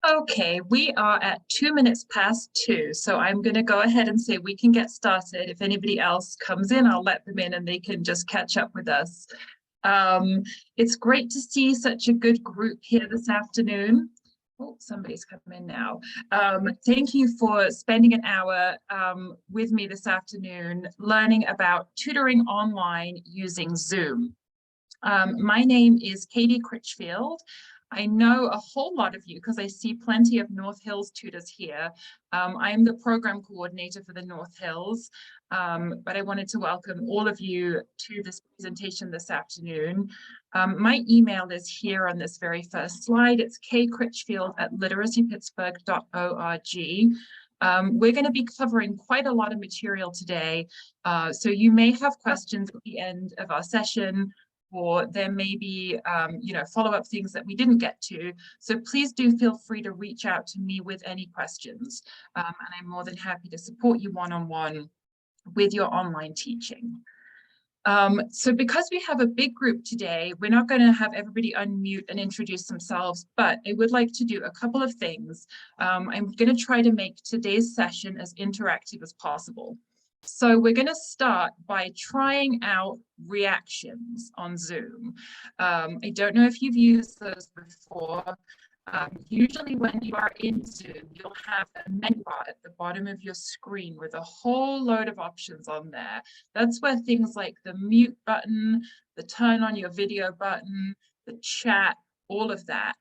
Okay, we are at 2 minutes past 2, so I'm going to go ahead and say we can get started. If anybody else comes in, I'll let them in and they can just catch up with us. It's great to see such a good group here this afternoon. Oh, somebody's coming in now. Thank you for spending an hour with me this afternoon, learning about tutoring online using Zoom. My name is Katy Critchfield. I know a whole lot of you because I see plenty of North Hills tutors here. I am the program coordinator for the North Hills, but I wanted to welcome all of you to this presentation this afternoon. My email is here on this very first slide. It's kcritchfield@literacypittsburgh.org. We're going to be covering quite a lot of material today, so you may have questions at the end of our session, or there may be, follow-up things that we didn't get to. So please do feel free to reach out to me with any questions. And I'm more than happy to support you one-on-one with your online teaching. So because we have a big group today, we're not going to have everybody unmute and introduce themselves, but I would like to do a couple of things. I'm going to try to make today's session as interactive as possible. So we're going to start by trying out reactions on Zoom. I don't know if you've used those before. Usually when you are in Zoom, you'll have a menu bar at the bottom of your screen with a whole load of options on there. That's where things like the mute button, the turn on your video button, the chat, all of that.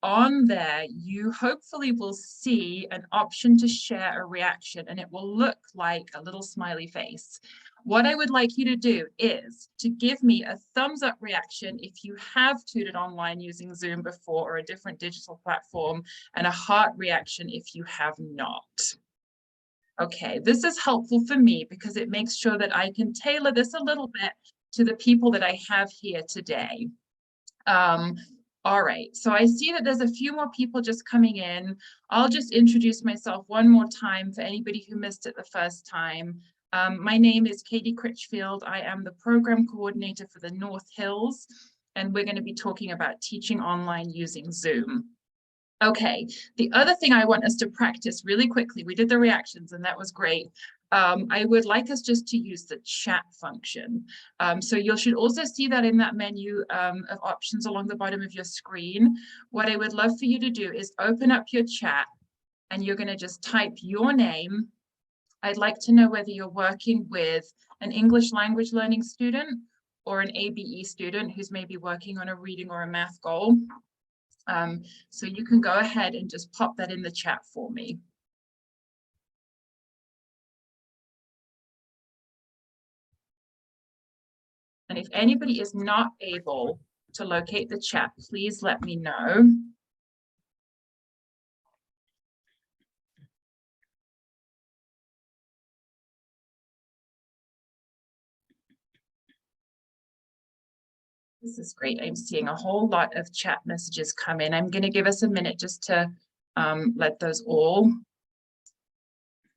On there, you hopefully will see an option to share a reaction, and it will look like a little smiley face. What I would like you to do is to give me a thumbs up reaction if you have tutored online using Zoom before or a different digital platform, and a heart reaction if you have not. Okay, this is helpful for me because it makes sure that I can tailor this a little bit to the people that I have here today. All right, so I see that there's a few more people just coming in. I'll just introduce myself one more time for anybody who missed it the first time. My name is Katy Critchfield. I am the program coordinator for the North Hills, and we're going to be talking about teaching online using Zoom. Okay, the other thing I want us to practice really quickly, we did the reactions and that was great. I would like us just to use the chat function. So you should also see that in that menu of options along the bottom of your screen. What I would love for you to do is open up your chat and you're going to just type your name. I'd like to know whether you're working with an English language learning student or an ABE student who's maybe working on a reading or a math goal. So you can go ahead and just pop that in the chat for me. And if anybody is not able to locate the chat, please let me know. This is great. I'm seeing a whole lot of chat messages come in. I'm going to give us a minute just to let those all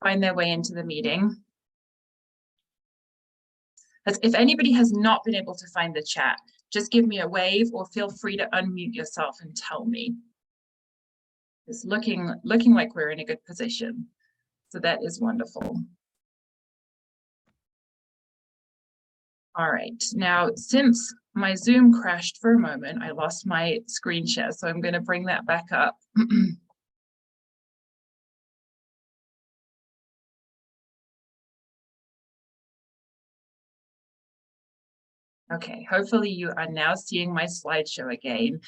find their way into the meeting. As if anybody has not been able to find the chat, just give me a wave or feel free to unmute yourself and tell me. It's looking like we're in a good position. So that is wonderful. All right, now since my Zoom crashed for a moment, I lost my screen share, so I'm going to bring that back up. Okay, hopefully you are now seeing my slideshow again.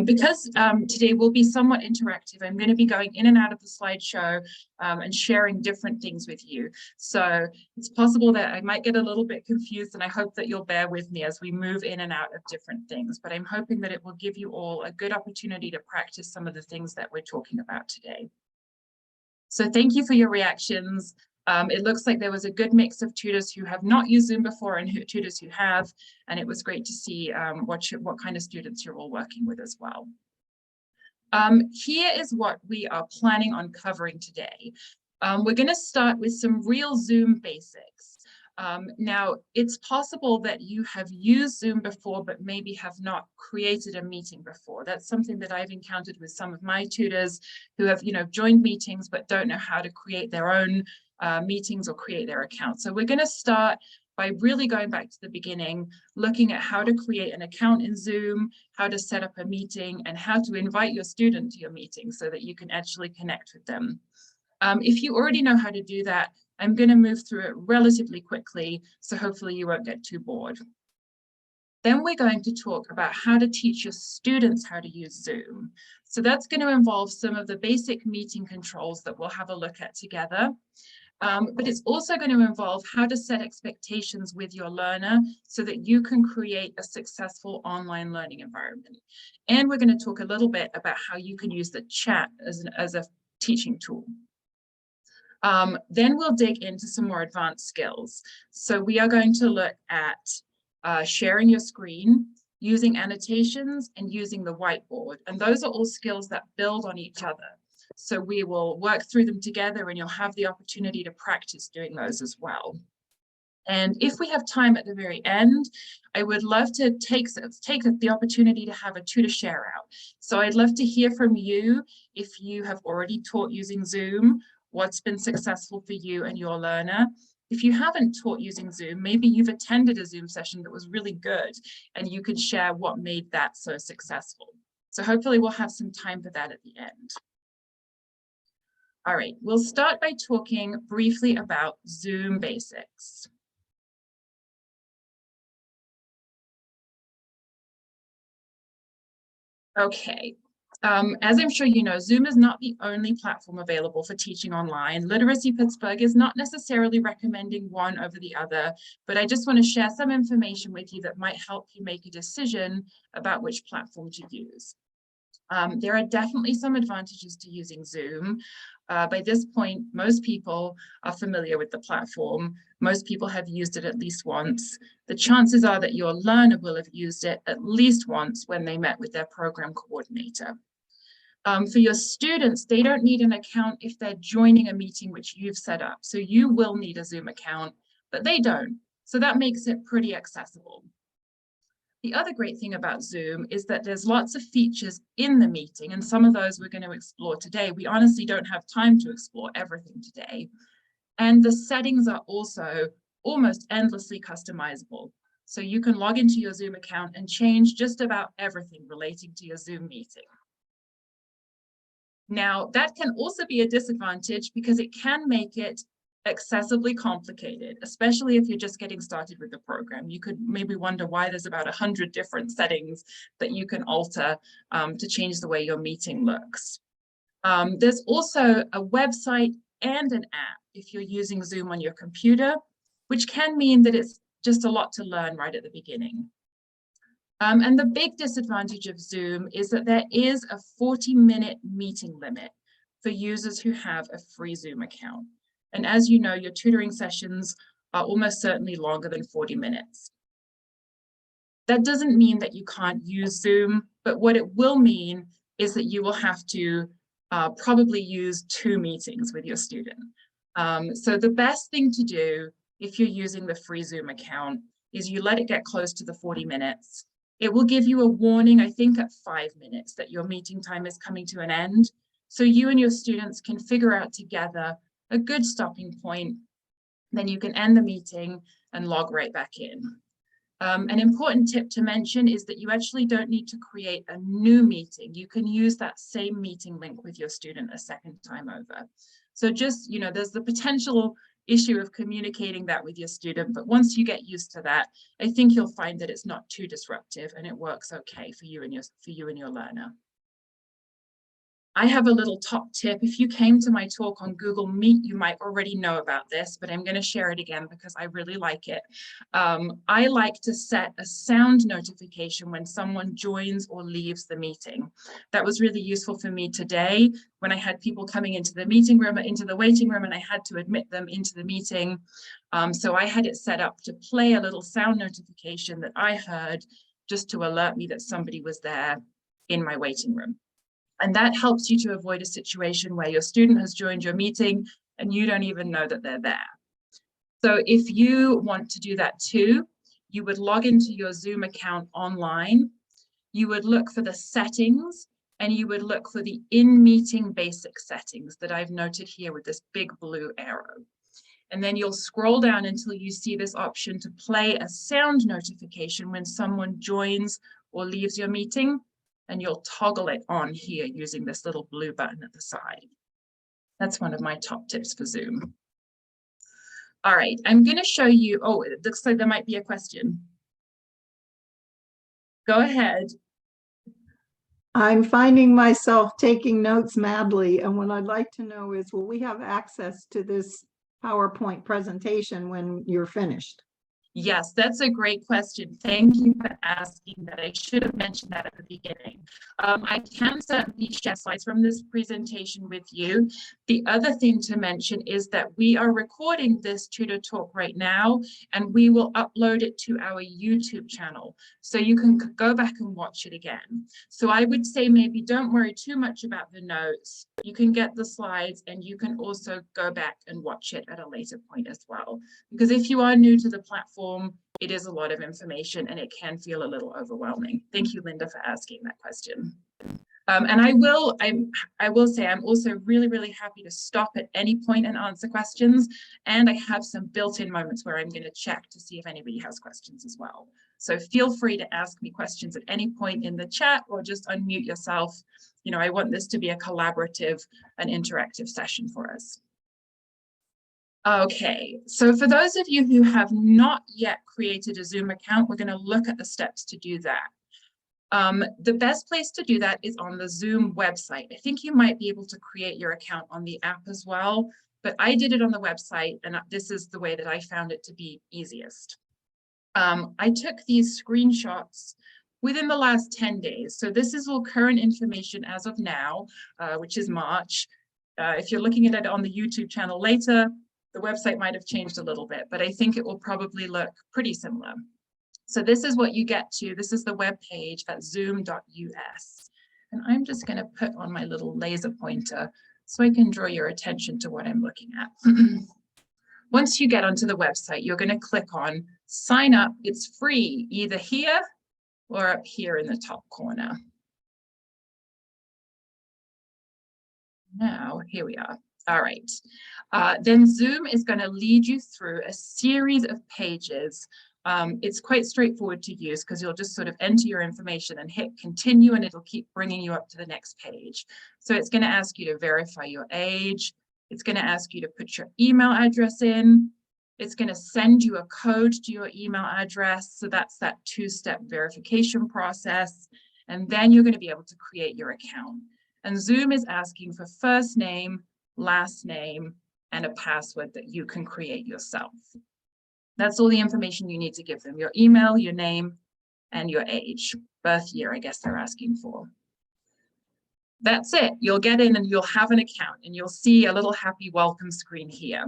Because today will be somewhat interactive, I'm going to be going in and out of the slideshow and sharing different things with you. So it's possible that I might get a little bit confused, and I hope that you'll bear with me as we move in and out of different things. But I'm hoping that it will give you all a good opportunity to practice some of the things that we're talking about today. So thank you for your reactions. It looks like there was a good mix of tutors who have not used Zoom before and tutors who have, and it was great to see what kind of students you're all working with as well. Here is what we are planning on covering today. We're going to start with some real Zoom basics. Now, it's possible that you have used Zoom before, but maybe have not created a meeting before. That's something that I've encountered with some of my tutors who have, joined meetings, but don't know how to create their own meetings or create their account. So we're going to start by really going back to the beginning, looking at how to create an account in Zoom, how to set up a meeting, and how to invite your student to your meeting so that you can actually connect with them. If you already know how to do that, I'm going to move through it relatively quickly, so hopefully you won't get too bored. Then we're going to talk about how to teach your students how to use Zoom. So that's going to involve some of the basic meeting controls that we'll have a look at together. But it's also going to involve how to set expectations with your learner so that you can create a successful online learning environment. And we're going to talk a little bit about how you can use the chat as a teaching tool. Then we'll dig into some more advanced skills. So we are going to look at sharing your screen, using annotations, and using the whiteboard. And those are all skills that build on each other. So we will work through them together, and you'll have the opportunity to practice doing those as well. And if we have time at the very end, I would love to take the opportunity to have a tutor share out. So I'd love to hear from you if you have already taught using Zoom, what's been successful for you and your learner. If you haven't taught using Zoom, maybe you've attended a Zoom session that was really good and you could share what made that so successful. So hopefully we'll have some time for that at the end. All right, we'll start by talking briefly about Zoom basics. Okay. As I'm sure you know, Zoom is not the only platform available for teaching online. Literacy Pittsburgh is not necessarily recommending one over the other, but I just want to share some information with you that might help you make a decision about which platform to use. There are definitely some advantages to using Zoom. By this point, most people are familiar with the platform. Most people have used it at least once. The chances are that your learner will have used it at least once when they met with their program coordinator. For your students, they don't need an account if they're joining a meeting which you've set up. So you will need a Zoom account, but they don't. So that makes it pretty accessible. The other great thing about Zoom is that there's lots of features in the meeting, and some of those we're going to explore today. We honestly don't have time to explore everything today. And the settings are also almost endlessly customizable. So you can log into your Zoom account and change just about everything relating to your Zoom meeting. Now, that can also be a disadvantage because it can make it excessively complicated, especially if you're just getting started with the program. You could maybe wonder why there's about 100 different settings that you can alter to change the way your meeting looks. There's also a website and an app if you're using Zoom on your computer, which can mean that it's just a lot to learn right at the beginning. And the big disadvantage of Zoom is that there is a 40-minute meeting limit for users who have a free Zoom account. And as you know, your tutoring sessions are almost certainly longer than 40 minutes. That doesn't mean that you can't use Zoom, but what it will mean is that you will have to probably use 2 meetings with your student. So the best thing to do if you're using the free Zoom account is you let it get close to the 40 minutes. It will give you a warning, I think at 5 minutes, that your meeting time is coming to an end. So you and your students can figure out together a good stopping point. Then you can end the meeting and log right back in. An important tip to mention is that you actually don't need to create a new meeting. You can use that same meeting link with your student a second time over. So just, there's the potential issue of communicating that with your student, but once you get used to that, I think you'll find that it's not too disruptive and it works okay for you and your learner. I have a little top tip. If you came to my talk on Google Meet, you might already know about this, but I'm going to share it again because I really like it. I like to set a sound notification when someone joins or leaves the meeting. That was really useful for me today when I had people coming into the meeting room, into the waiting room, and I had to admit them into the meeting. So I had it set up to play a little sound notification that I heard just to alert me that somebody was there in my waiting room. And that helps you to avoid a situation where your student has joined your meeting and you don't even know that they're there. So if you want to do that too, you would log into your Zoom account online. You would look for the settings, and you would look for the in-meeting basic settings that I've noted here with this big blue arrow. And then you'll scroll down until you see this option to play a sound notification when someone joins or leaves your meeting, and you'll toggle it on here using this little blue button at the side. That's one of my top tips for Zoom. All right, I'm going to show you, oh, it looks like there might be a question. Go ahead. I'm finding myself taking notes madly, and what I'd like to know is, will we have access to this PowerPoint presentation when you're finished? Yes, that's a great question. Thank you for asking that. I should have mentioned that at the beginning. I can certainly share slides from this presentation with you. The other thing to mention is that we are recording this Tutor Talk right now, and we will upload it to our YouTube channel, so you can go back and watch it again. So I would say maybe don't worry too much about the notes. You can get the slides, and you can also go back and watch it at a later point as well. Because if you are new to the platform, it is a lot of information and it can feel a little overwhelming. Thank you, Linda, for asking that question. And I will say I'm also really, really happy to stop at any point and answer questions. And I have some built-in moments where I'm going to check to see if anybody has questions as well. So feel free to ask me questions at any point in the chat, or just unmute yourself. You know, I want this to be a collaborative and interactive session for us. Okay, so for those of you who have not yet created a Zoom account, we're going to look at the steps to do that. The best place to do that is on the Zoom website. I think you might be able to create your account on the app as well, but I did it on the website, and this is the way that I found it to be easiest. I took these screenshots within the last 10 days. So this is all current information as of now, which is March. If you're looking at it on the YouTube channel later, the website might have changed a little bit, but I think it will probably look pretty similar. So this is what you get to. This is the web page at zoom.us. And I'm just going to put on my little laser pointer so I can draw your attention to what I'm looking at. Once you get onto the website, you're going to click on sign up. It's free, either here or up here in the top corner. Now, here we are. All right. Then Zoom is going to lead you through a series of pages. It's quite straightforward to use because you'll just sort of enter your information and hit continue, and it'll keep bringing you up to the next page. So it's going to ask you to verify your age. It's going to ask you to put your email address in. It's going to send you a code to your email address. So that's that two-step verification process. And then you're going to be able to create your account. And Zoom is asking for first name, last name, and a password that you can create yourself. That's all the information you need to give them: your email, your name, and your age. Birth year, I guess they're asking for. That's it. You'll get in and you'll have an account, and you'll see a little happy welcome screen here.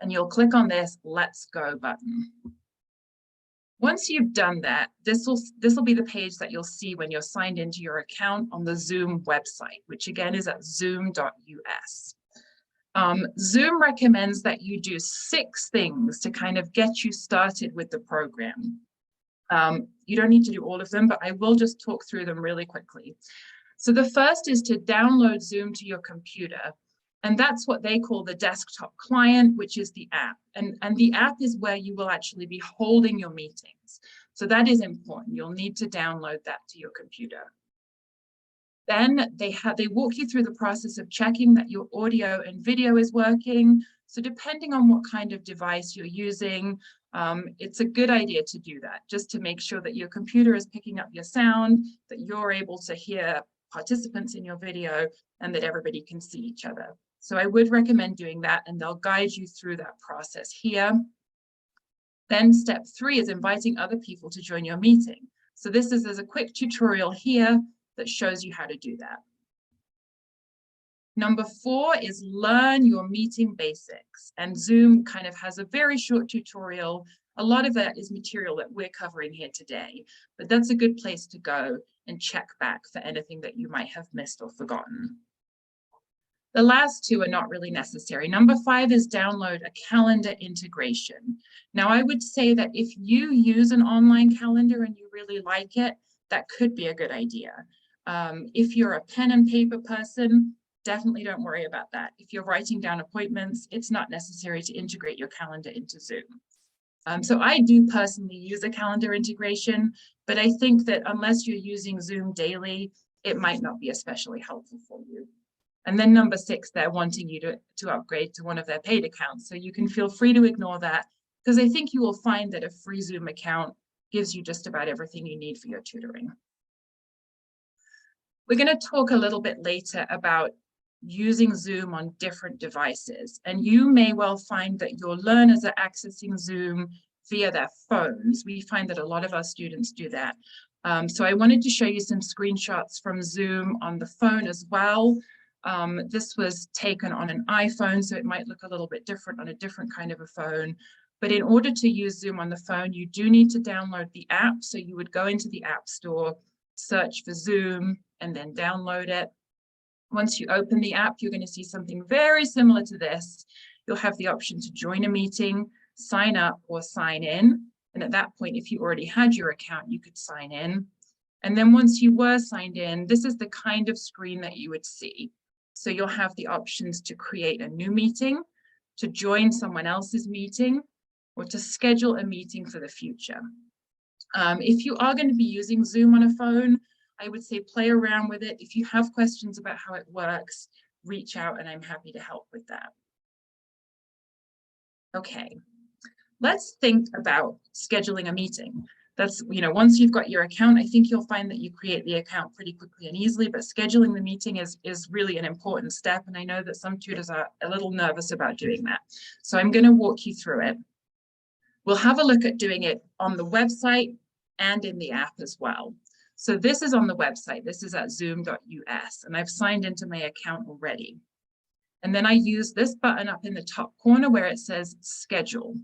And you'll click on this Let's Go button. Once you've done that, this will be the page that you'll see when you're signed into your account on the Zoom website, which again is at zoom.us. Zoom recommends that you do 6 things to kind of get you started with the program. You don't need to do all of them, but I will just talk through them really quickly. So the first is to download Zoom to your computer. And that's what they call the desktop client, which is the app. And the app is where you will actually be holding your meetings. So that is important. You'll need to download that to your computer. Then they walk you through the process of checking that your audio and video is working. So depending on what kind of device you're using, it's a good idea to do that, just to make sure that your computer is picking up your sound, that you're able to hear participants in your video, and that everybody can see each other. So I would recommend doing that, and they'll guide you through that process here. Then step 3 is inviting other people to join your meeting. So this is a quick tutorial here that shows you how to do that. Number 4 is learn your meeting basics. And Zoom kind of has a very short tutorial. A lot of that is material that we're covering here today, but that's a good place to go and check back for anything that you might have missed or forgotten. The last two are not really necessary. Number 5 is download a calendar integration. Now, I would say that if you use an online calendar and you really like it, that could be a good idea. If you're a pen and paper person, definitely don't worry about that. If you're writing down appointments, it's not necessary to integrate your calendar into Zoom. So I do personally use a calendar integration, but I think that unless you're using Zoom daily, it might not be especially helpful for you. And then number 6, they're wanting you to upgrade to one of their paid accounts. So you can feel free to ignore that, because I think you will find that a free Zoom account gives you just about everything you need for your tutoring. We're going to talk a little bit later about using Zoom on different devices. And you may well find that your learners are accessing Zoom via their phones. We find that a lot of our students do that. So I wanted to show you some screenshots from Zoom on the phone as well. This was taken on an iPhone, so it might look a little bit different on a different kind of a phone. But in order to use Zoom on the phone, you do need to download the app. So you would go into the App Store, search for Zoom, and then download it. Once you open the app, you're going to see something very similar to this. You'll have the option to join a meeting, sign up, or sign in. And at that point, if you already had your account, you could sign in. And then once you were signed in, this is the kind of screen that you would see. So you'll have the options to create a new meeting, to join someone else's meeting, or to schedule a meeting for the future. If you are going to be using Zoom on a phone, I would say play around with it. If you have questions about how it works, reach out and I'm happy to help with that. Okay, let's think about scheduling a meeting. That's, once you've got your account, I think you'll find that you create the account pretty quickly and easily, but scheduling the meeting is really an important step. And I know that some tutors are a little nervous about doing that. So I'm going to walk you through it. We'll have a look at doing it on the website and in the app as well. So this is on the website. This is at zoom.us, and I've signed into my account already. And then I use this button up in the top corner where it says schedule.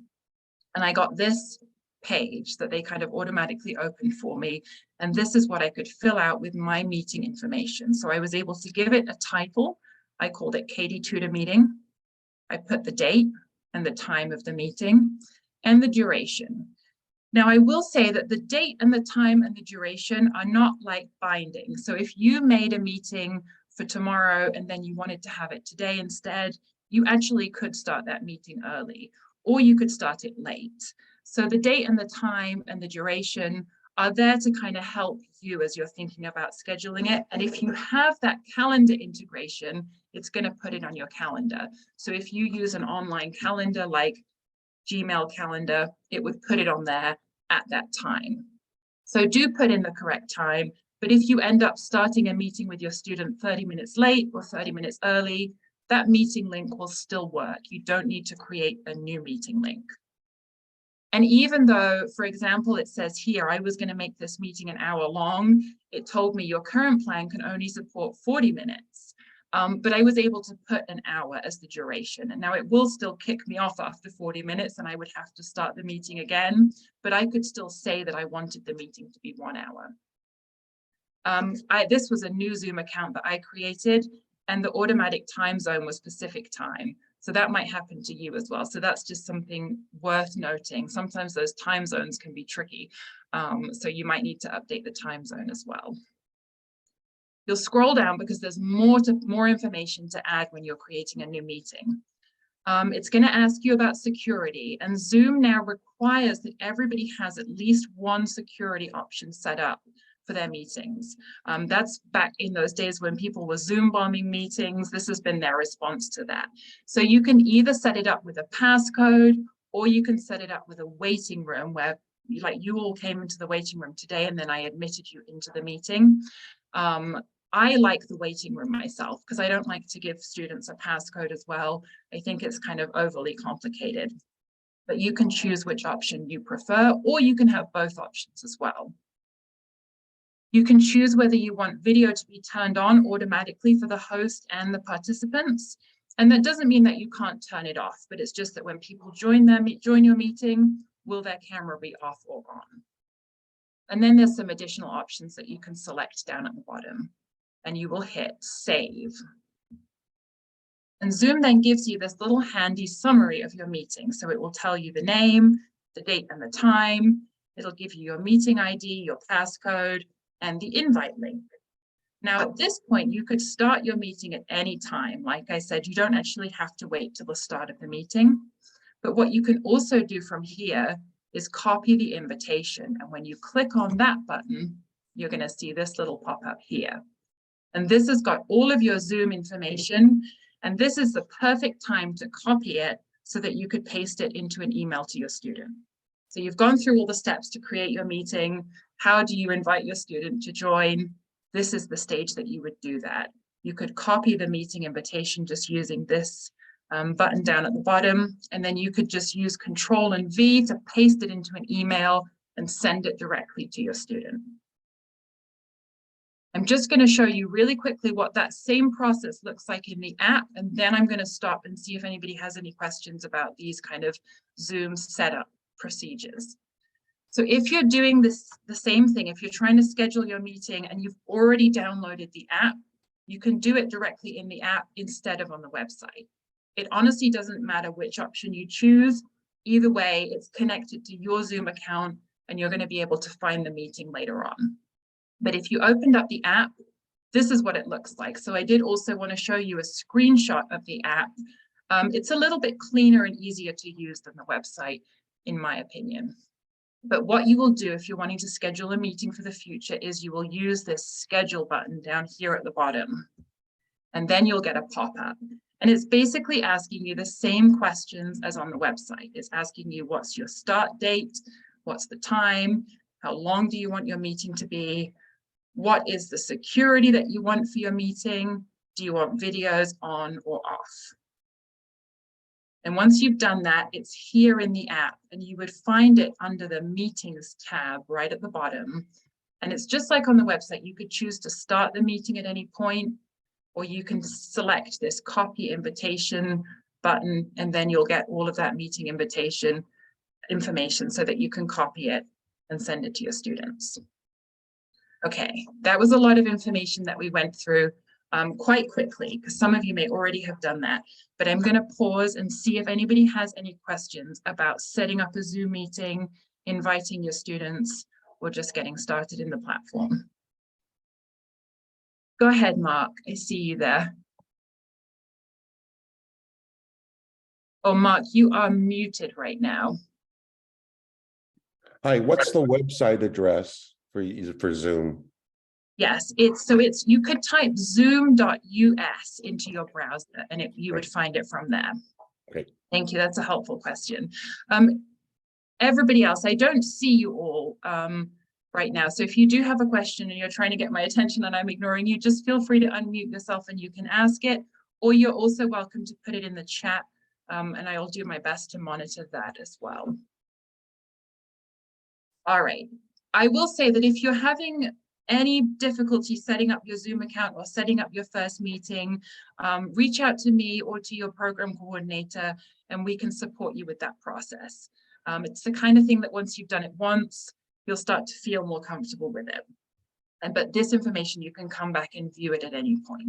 And I got this page that they kind of automatically opened for me. And this is what I could fill out with my meeting information. So I was able to give it a title. I called it Katy Tutor Meeting. I put the date and the time of the meeting and the duration. Now, I will say that the date and the time and the duration are not like binding. So if you made a meeting for tomorrow and then you wanted to have it today instead, you actually could start that meeting early, or you could start it late. So the date and the time and the duration are there to kind of help you as you're thinking about scheduling it. And if you have that calendar integration, it's going to put it on your calendar. So if you use an online calendar like Gmail calendar, it would put it on there at that time. So do put in the correct time, but if you end up starting a meeting with your student 30 minutes late or 30 minutes early, that meeting link will still work. You don't need to create a new meeting link. And even though, for example, it says here, I was going to make this meeting an hour long, it told me your current plan can only support 40 minutes. But I was able to put an hour as the duration. And now it will still kick me off after 40 minutes and I would have to start the meeting again, but I could still say that I wanted the meeting to be 1 hour. This was a new Zoom account that I created, and the automatic time zone was Pacific time. So that might happen to you as well. So that's just something worth noting. Sometimes those time zones can be tricky. So you might need to update the time zone as well. You'll scroll down because there's more information to add when you're creating a new meeting. It's going to ask you about security, and Zoom now requires that everybody has at least one security option set up for their meetings. That's back in those days when people were Zoom bombing meetings. This has been their response to that. So you can either set it up with a passcode, or you can set it up with a waiting room where, like, you all came into the waiting room today and then I admitted you into the meeting. I like the waiting room myself because I don't like to give students a passcode as well. I think it's kind of overly complicated, but you can choose which option you prefer, or you can have both options as well. You can choose whether you want video to be turned on automatically for the host and the participants. And that doesn't mean that you can't turn it off, but it's just that when people join your meeting, will their camera be off or on? And then there's some additional options that you can select down at the bottom. And you will hit save. And Zoom then gives you this little handy summary of your meeting. So it will tell you the name, the date and the time. It'll give you your meeting ID, your passcode, and the invite link. Now, at this point, you could start your meeting at any time. Like I said, you don't actually have to wait till the start of the meeting. But what you can also do from here is copy the invitation. And when you click on that button, you're going to see this little pop-up here. And this has got all of your Zoom information. And this is the perfect time to copy it so that you could paste it into an email to your student. So you've gone through all the steps to create your meeting. How do you invite your student to join? This is the stage that you would do that. You could copy the meeting invitation just using this button down at the bottom, and then you could just use Control and V to paste it into an email and send it directly to your student. I'm just going to show you really quickly what that same process looks like in the app, and then I'm going to stop and see if anybody has any questions about these kind of Zoom setup procedures. So if you're doing this, the same thing, if you're trying to schedule your meeting and you've already downloaded the app, you can do it directly in the app instead of on the website. It honestly doesn't matter which option you choose. Either way, it's connected to your Zoom account and you're going to be able to find the meeting later on. But if you opened up the app, this is what it looks like. So I did also want to show you a screenshot of the app. It's a little bit cleaner and easier to use than the website, in my opinion. But what you will do if you're wanting to schedule a meeting for the future is you will use this schedule button down here at the bottom. And then you'll get a pop-up. And it's basically asking you the same questions as on the website. It's asking you what's your start date, what's the time, how long do you want your meeting to be, what is the security that you want for your meeting, do you want videos on or off? And once you've done that, it's here in the app, and you would find it under the Meetings tab right at the bottom. And it's just like on the website. You could choose to start the meeting at any point, or you can select this Copy Invitation button, and then you'll get all of that meeting invitation information so that you can copy it and send it to your students. Okay, that was a lot of information that we went through quite quickly, because some of you may already have done that, but I'm going to pause and see if anybody has any questions about setting up a Zoom meeting, inviting your students, or just getting started in the platform. Go ahead, Mark. I see you there. Oh, Mark, you are muted right now. Hi, what's the website address for Zoom? Yes, you could type zoom.us into your browser and you would find it from there. Okay. Thank you. That's a helpful question. Everybody else, I don't see you all right now. So if you do have a question and you're trying to get my attention and I'm ignoring you, just feel free to unmute yourself and you can ask it, or you're also welcome to put it in the chat and I'll do my best to monitor that as well. All right. I will say that if you're having any difficulty setting up your Zoom account or setting up your first meeting, reach out to me or to your program coordinator and we can support you with that process. It's the kind of thing that once you've done it once, you'll start to feel more comfortable with it. But this information, you can come back and view it at any point.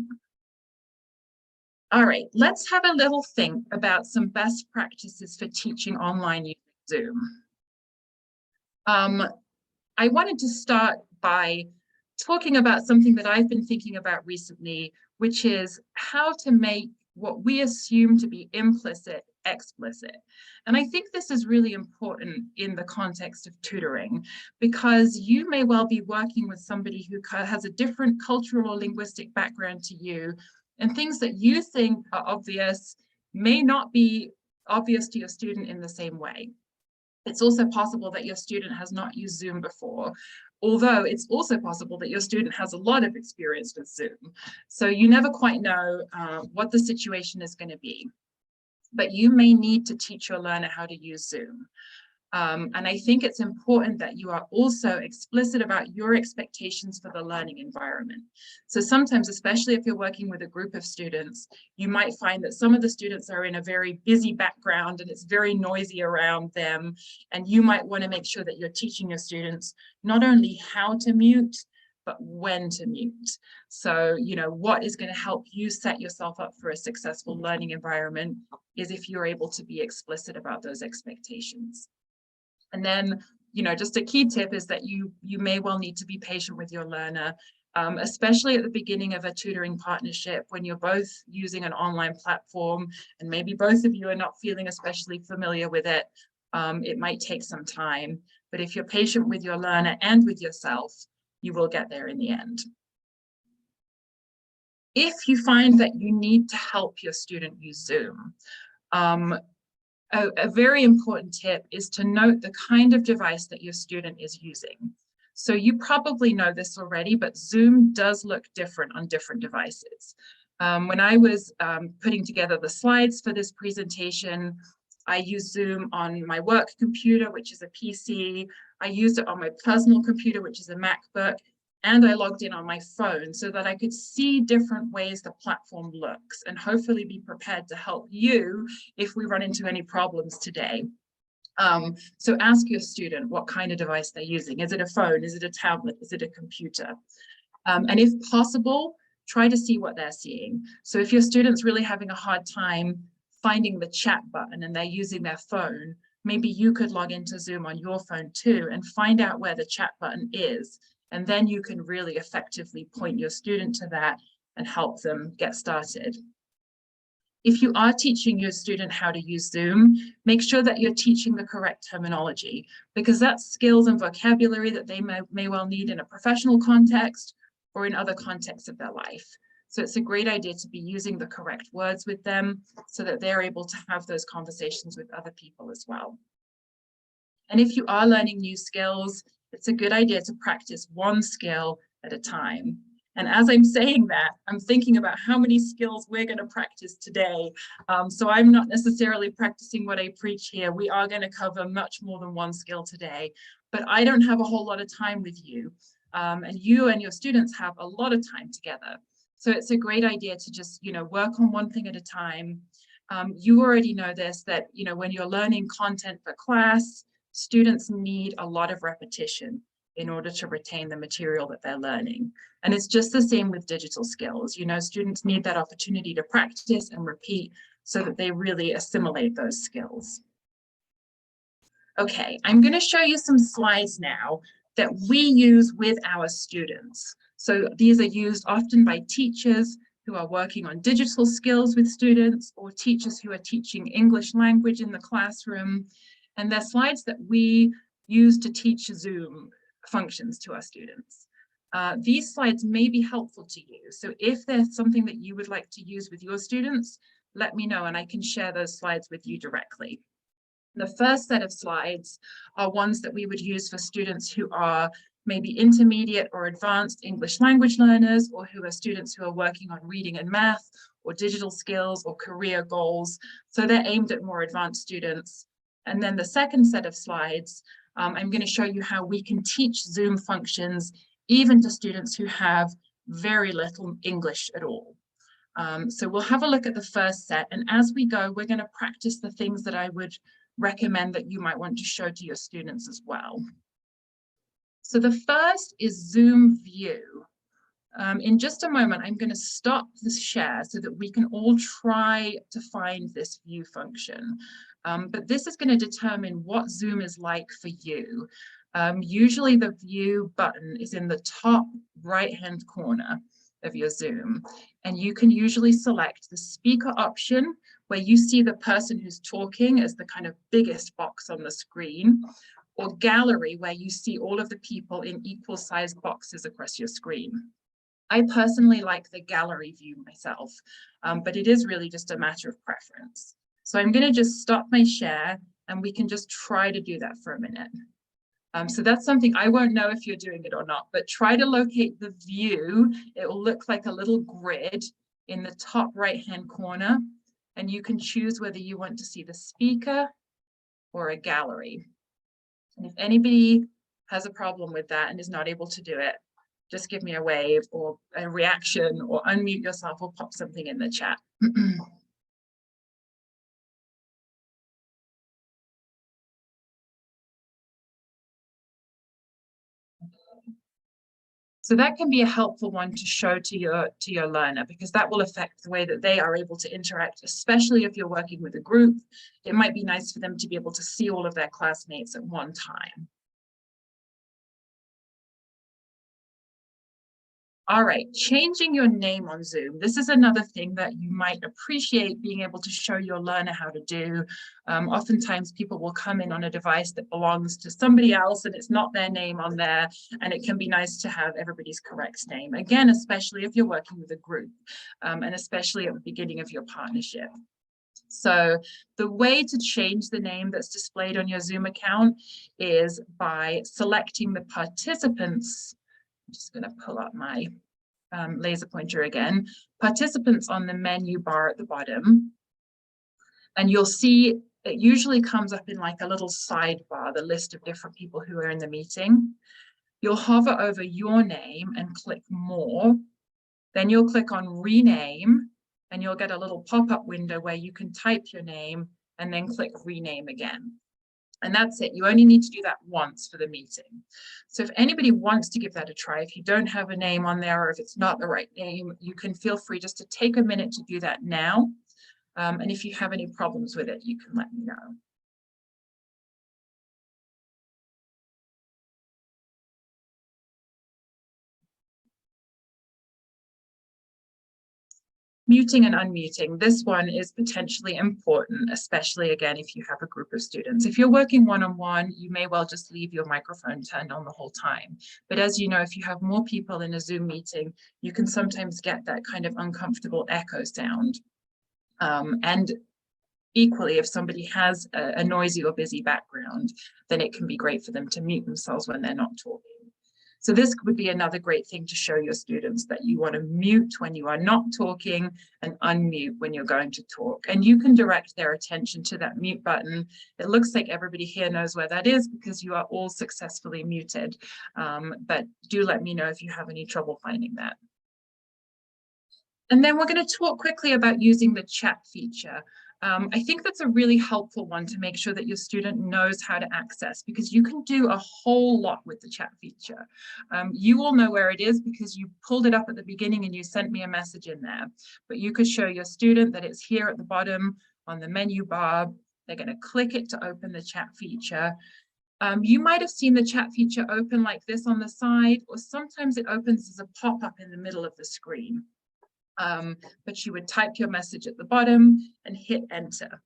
All right, let's have a little think about some best practices for teaching online using Zoom. I wanted to start by talking about something that I've been thinking about recently, which is how to make what we assume to be implicit explicit. And I think this is really important in the context of tutoring, because you may well be working with somebody who has a different cultural or linguistic background to you, and things that you think are obvious may not be obvious to your student in the same way. It's also possible that your student has not used Zoom before, although it's also possible that your student has a lot of experience with Zoom. So you never quite know what the situation is going to be. But you may need to teach your learner how to use Zoom. And I think it's important that you are also explicit about your expectations for the learning environment. So sometimes, especially if you're working with a group of students, you might find that some of the students are in a very busy background and it's very noisy around them. And you might want to make sure that you're teaching your students not only how to mute, but when to mute. So, you know, what is going to help you set yourself up for a successful learning environment is if you're able to be explicit about those expectations. And then, you know, just a key tip is that you may well need to be patient with your learner, especially at the beginning of a tutoring partnership when you're both using an online platform and maybe both of you are not feeling especially familiar with it. It might take some time, but if you're patient with your learner and with yourself, you will get there in the end. If you find that you need to help your student use Zoom, a very important tip is to note the kind of device that your student is using. So you probably know this already, but Zoom does look different on different devices. When I was putting together the slides for this presentation, I used Zoom on my work computer, which is a PC. I used it on my personal computer, which is a MacBook, and I logged in on my phone so that I could see different ways the platform looks and hopefully be prepared to help you if we run into any problems today. So ask your student what kind of device they're using. Is it a phone? Is it a tablet? Is it a computer? And if possible, try to see what they're seeing. So if your student's really having a hard time finding the chat button and they're using their phone, maybe you could log into Zoom on your phone too and find out where the chat button is. And then you can really effectively point your student to that and help them get started. If you are teaching your student how to use Zoom, make sure that you're teaching the correct terminology, because that's skills and vocabulary that they may well need in a professional context or in other contexts of their life. So it's a great idea to be using the correct words with them so that they're able to have those conversations with other people as well. And if you are learning new skills, it's a good idea to practice one skill at a time. And as I'm saying that, I'm thinking about how many skills we're going to practice today. So I'm not necessarily practicing what I preach here. We are going to cover much more than one skill today, but I don't have a whole lot of time with you. And you and your students have a lot of time together. So it's a great idea to just, you know, work on one thing at a time. You already know this, that, you know, when you're learning content for class, students need a lot of repetition in order to retain the material that they're learning. And it's just the same with digital skills. You know, students need that opportunity to practice and repeat so that they really assimilate those skills. Okay, I'm going to show you some slides now that we use with our students. So these are used often by teachers who are working on digital skills with students, or teachers who are teaching English language in the classroom. And they're slides that we use to teach Zoom functions to our students. These slides may be helpful to you. So if there's something that you would like to use with your students, let me know and I can share those slides with you directly. The first set of slides are ones that we would use for students who are maybe intermediate or advanced English language learners, or who are students who are working on reading and math or digital skills or career goals. So they're aimed at more advanced students. And then the second set of slides, I'm going to show you how we can teach Zoom functions even to students who have very little English at all. So we'll have a look at the first set, and as we go, we're going to practice the things that I would recommend that you might want to show to your students as well. So the first is Zoom View. In just a moment, I'm going to stop this share so that we can all try to find this view function. But this is going to determine what Zoom is like for you. Usually the view button is in the top right-hand corner of your Zoom, and you can usually select the speaker option, where you see the person who's talking as the kind of biggest box on the screen, or gallery, where you see all of the people in equal sized boxes across your screen. I personally like the gallery view myself, but it is really just a matter of preference. So I'm going to just stop my share and we can just try to do that for a minute. So that's something I won't know if you're doing it or not, but try to locate the view. It will look like a little grid in the top right-hand corner, and you can choose whether you want to see the speaker or a gallery. And if anybody has a problem with that and is not able to do it, just give me a wave or a reaction, or unmute yourself or pop something in the chat. So that can be a helpful one to show to your learner, because that will affect the way that they are able to interact, especially if you're working with a group. It might be nice for them to be able to see all of their classmates at one time. All right, changing your name on Zoom. This is another thing that you might appreciate being able to show your learner how to do. Oftentimes people will come in on a device that belongs to somebody else and it's not their name on there, and it can be nice to have everybody's correct name. Again, especially if you're working with a group, and especially at the beginning of your partnership. So the way to change the name that's displayed on your Zoom account is by selecting the participants. I'm just going to pull up my laser pointer again. Participants on the menu bar at the bottom. And you'll see it usually comes up in like a little sidebar, the list of different people who are in the meeting. You'll hover over your name and click more. Then you'll click on rename and you'll get a little pop-up window where you can type your name and then click rename again. And that's it. You only need to do that once for the meeting. So if anybody wants to give that a try, if you don't have a name on there or if it's not the right name, you can feel free just to take a minute to do that now. And if you have any problems with it, you can let me know. Muting and unmuting. This one is potentially important, especially again, if you have a group of students. If you're working one-on-one, you may well just leave your microphone turned on the whole time. But as you know, if you have more people in a Zoom meeting, you can sometimes get that kind of uncomfortable echo sound. And equally, if somebody has a noisy or busy background, then it can be great for them to mute themselves when they're not talking. So this would be another great thing to show your students, that you want to mute when you are not talking and unmute when you're going to talk. And you can direct their attention to that mute button. It looks like everybody here knows where that is because you are all successfully muted. But do let me know if you have any trouble finding that. And then we're going to talk quickly about using the chat feature. I think that's a really helpful one to make sure that your student knows how to access, because you can do a whole lot with the chat feature. You all know where it is because you pulled it up at the beginning and you sent me a message in there. But you could show your student that it's here at the bottom on the menu bar. They're going to click it to open the chat feature. You might have seen the chat feature open like this on the side, or sometimes it opens as a pop-up in the middle of the screen. But you would type your message at the bottom and hit enter.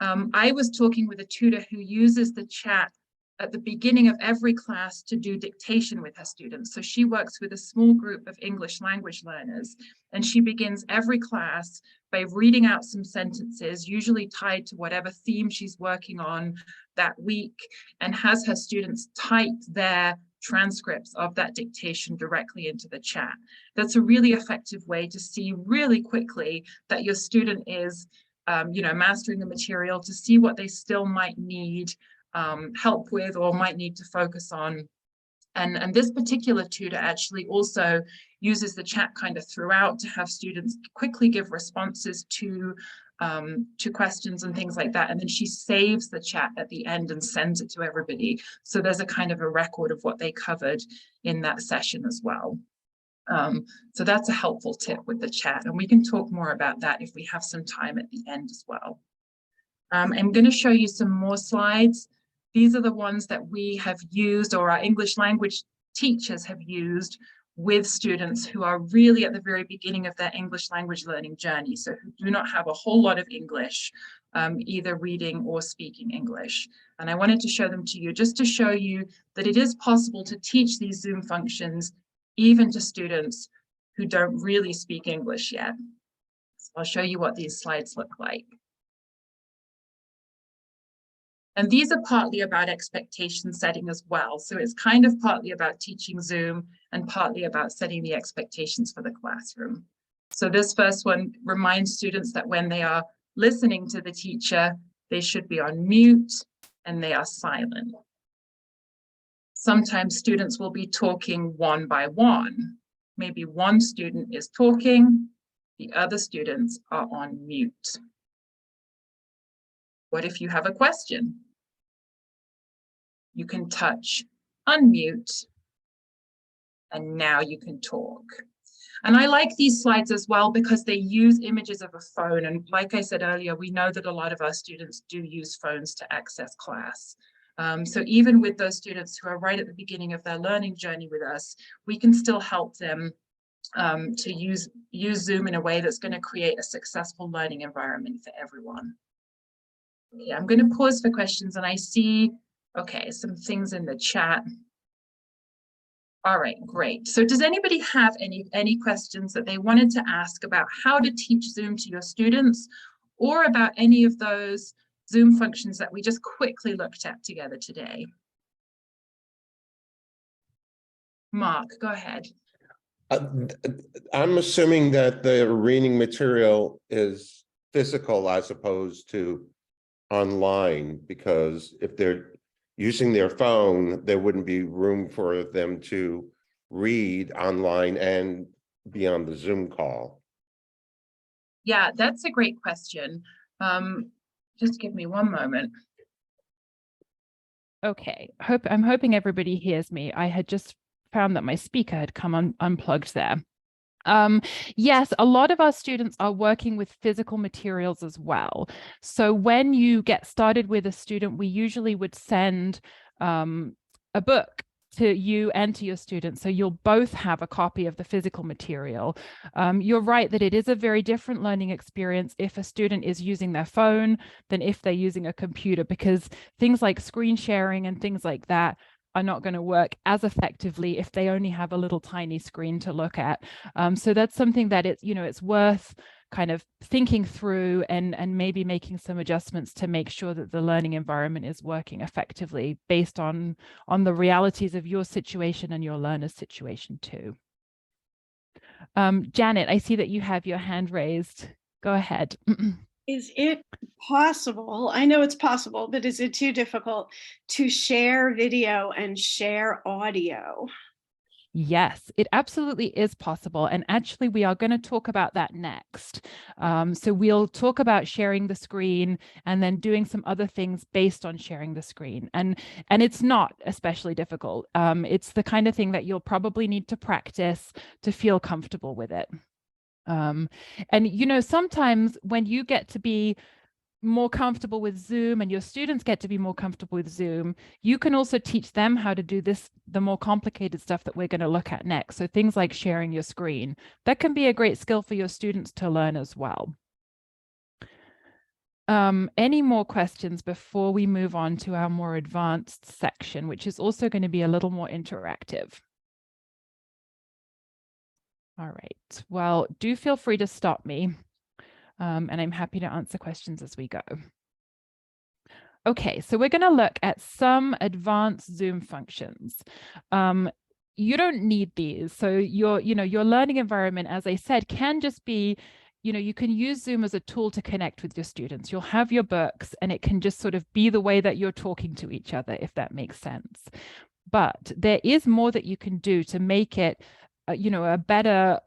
I was talking with a tutor who uses the chat at the beginning of every class to do dictation with her students. So she works with a small group of English language learners, and she begins every class by reading out some sentences, usually tied to whatever theme she's working on that week, and has her students type their transcripts of that dictation directly into the chat. That's a really effective way to see really quickly that your student is, mastering the material, to see what they still might need help with or might need to focus on. And this particular tutor actually also uses the chat kind of throughout to have students quickly give responses to questions and things like that. And then she saves the chat at the end and sends it to everybody. So there's a kind of a record of what they covered in that session as well. So that's a helpful tip with the chat. And we can talk more about that if we have some time at the end as well. I'm going to show you some more slides. These are the ones that we have used, or our English language teachers have used with students who are really at the very beginning of their English language learning journey, so who do not have a whole lot of English, either reading or speaking English. And I wanted to show them to you just to show you that it is possible to teach these Zoom functions even to students who don't really speak English yet. So I'll show you what these slides look like. And these are partly about expectation setting as well. So it's kind of partly about teaching Zoom and partly about setting the expectations for the classroom. So this first one reminds students that when they are listening to the teacher, they should be on mute and they are silent. Sometimes students will be talking one by one. Maybe one student is talking, the other students are on mute. What if you have a question? You can touch unmute And now you can talk. And I like these slides as well because they use images of a phone. And like I said earlier, we know that a lot of our students do use phones to access class. So even with those students who are right at the beginning of their learning journey with us, we can still help them to use Zoom in a way that's going to create a successful learning environment for everyone. Okay, I'm going to pause for questions, and I see, okay, some things in the chat. All right, great. So does anybody have any questions that they wanted to ask about how to teach Zoom to your students, or about any of those Zoom functions that we just quickly looked at together today? Mark, go ahead. I'm assuming that the reading material is physical as opposed to online, because if they're using their phone, there wouldn't be room for them to read online and be on the Zoom call. Yeah, that's a great question. Just give me one moment. Okay, I'm hoping everybody hears me. I had just found that my speaker had come unplugged there. Yes, a lot of our students are working with physical materials as well. So when you get started with a student, we usually would send a book to you and to your students, so you'll both have a copy of the physical material. You're right that it is a very different learning experience if a student is using their phone than if they're using a computer, because things like screen sharing and things like that are not going to work as effectively if they only have a little tiny screen to look at. So that's something that it's worth kind of thinking through and maybe making some adjustments to make sure that the learning environment is working effectively based on the realities of your situation and your learner's situation too. Janet, I see that you have your hand raised. Go ahead. Is it possible, I know it's possible, but is it too difficult to share video and share audio? Yes, it absolutely is possible. And actually, we are going to talk about that next. So we'll talk about sharing the screen and then doing some other things based on sharing the screen. And it's not especially difficult. It's the kind of thing that you'll probably need to practice to feel comfortable with it. And, sometimes when you get to be more comfortable with Zoom and your students get to be more comfortable with Zoom, you can also teach them how to do the more complicated stuff that we're going to look at next. So things like sharing your screen, that can be a great skill for your students to learn as well. Any more questions before we move on to our more advanced section, which is also going to be a little more interactive? All right, well, do feel free to stop me. And I'm happy to answer questions as we go. Okay, so we're going to look at some advanced Zoom functions. You don't need these. So your learning environment, as I said, can just be, you can use Zoom as a tool to connect with your students. You'll have your books and it can just sort of be the way that you're talking to each other, if that makes sense. But there is more that you can do to make it, a better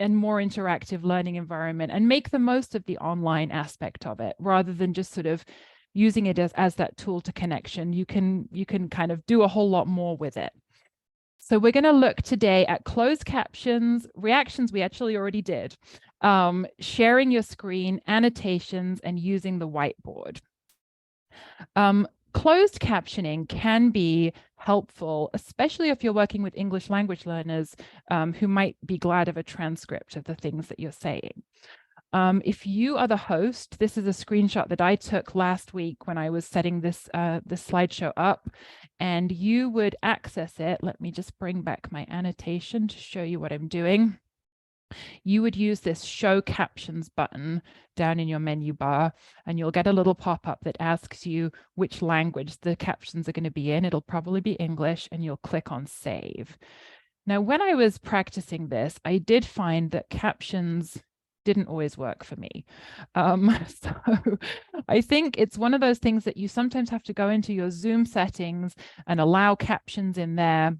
and more interactive learning environment and make the most of the online aspect of it, rather than just sort of using it as that tool to connection. You can kind of do a whole lot more with it. So we're going to look today at closed captions, reactions we actually already did, sharing your screen, annotations, and using the whiteboard. Closed captioning can be helpful, especially if you're working with English language learners who might be glad of a transcript of the things that you're saying. If you are the host, this is a screenshot that I took last week when I was setting this slideshow up, and you would access it. Let me just bring back my annotation to show you what I'm doing. You would use this show captions button down in your menu bar, and you'll get a little pop-up that asks you which language the captions are going to be in. It'll probably be English, and you'll click on save. Now, when I was practicing this, I did find that captions didn't always work for me. So I think it's one of those things that you sometimes have to go into your Zoom settings and allow captions in there.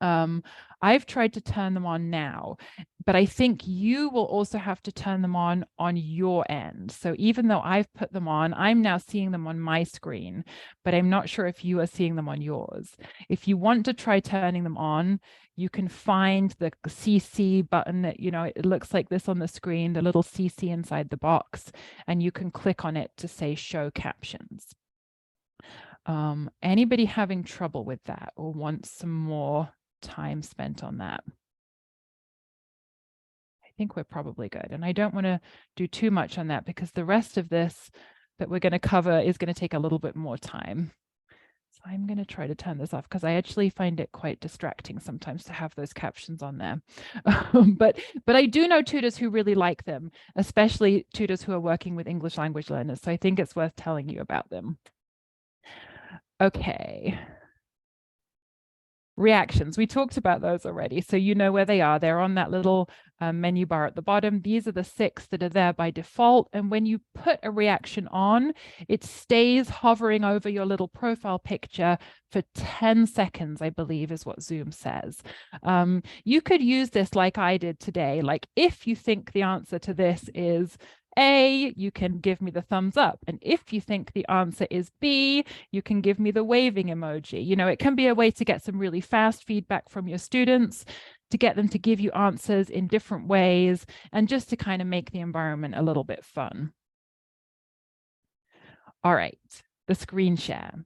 I've tried to turn them on now, but I think you will also have to turn them on your end. So even though I've put them on, I'm now seeing them on my screen, but I'm not sure if you are seeing them on yours. If you want to try turning them on, you can find the CC button that, you know, it looks like this on the screen, the little CC inside the box, and you can click on it to say show captions. Anybody having trouble with that or want some more time spent on that? I think we're probably good. And I don't want to do too much on that because the rest of this that we're going to cover is going to take a little bit more time. So I'm going to try to turn this off because I actually find it quite distracting sometimes to have those captions on there. But I do know tutors who really like them, especially tutors who are working with English language learners. So I think it's worth telling you about them. Okay. Reactions, we talked about those already, so you know where they are. They're on that little menu bar at the bottom. These are the 6 that are there by default, and when you put a reaction on, it stays hovering over your little profile picture for 10 seconds, I believe is what Zoom says. You could use this like I did today, like if you think the answer to this is A, you can give me the thumbs up. And if you think the answer is B, you can give me the waving emoji. You know, it can be a way to get some really fast feedback from your students, to get them to give you answers in different ways, and just to kind of make the environment a little bit fun. All right, the screen share.